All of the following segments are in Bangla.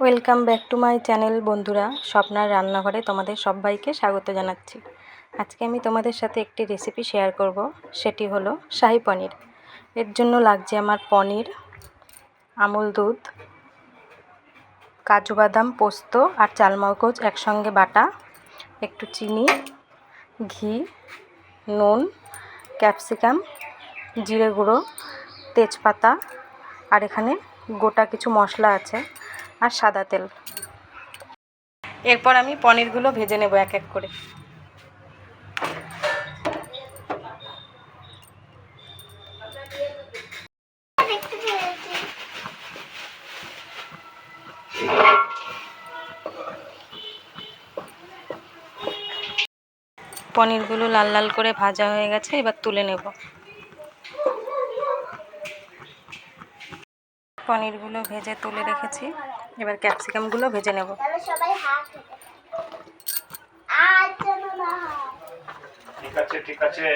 Welcome back to my channel. বন্ধুরা, স্বপ্নার রান্নাঘরে তোমাদের সবাইকে স্বাগত জানাচ্ছি। আজকে আমি তোমাদের সাথে একটি রেসিপি শেয়ার করব, সেটি হলো শাহী পনির। এর জন্য লাগছে আমার পনির, আমুল দুধ, কাজু বাদাম, পোস্ত আর চালমগজ একসঙ্গে বাটা, একটু চিনি, ঘি, নুন, ক্যাপসিকাম, জিরে গুঁড়ো, তেজপাতা, আর এখানে গোটা কিছু মশলা আছে, আর সাদা তেল। এরপর আমি পনিরগুলো ভেজে নেব এক এক করে। পনিরগুলো লাল লাল করে ভাজা হয়ে গেছে, এবার তুলে নেব। পনিরগুলো ভেজে তুলে রেখেছি, এবার ক্যাপসিকামগুলো ভেজে নেব। ঠিক আছে ঠিক আছে।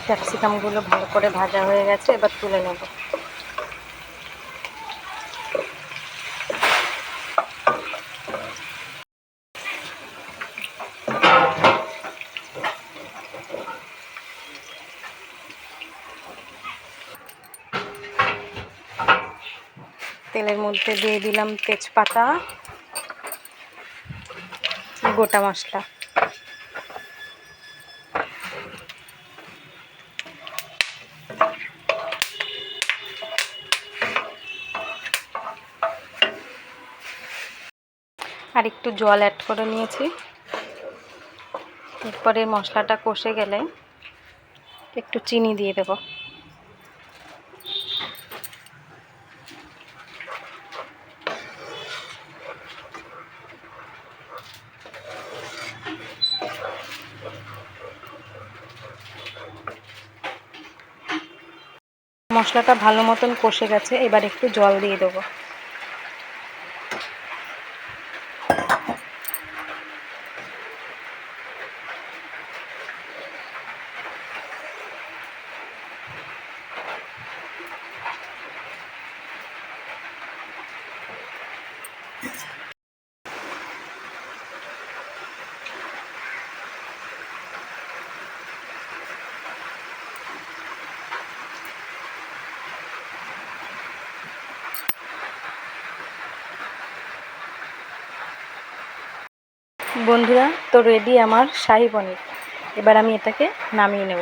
ক্যাপসিকামগুলো ভালো করে ভাজা হয়ে গেছে, এবার তুলে নেব। তেলের মধ্যে দিয়ে দিলাম তেজপাতা, গোটা মশলা, আর একটু জল অ্যাড করে নিয়েছি। এরপরে মশলাটা কষে গেলে একটু চিনি দিয়ে দেব। মশলাটা ভালো মতন কষে গেছে, এবার একটু জল দিয়ে দেবো। বন্ধুরা, তো রেডি আমার শাহী পনির। এবার আমি এটাকে নামিয়ে নেব।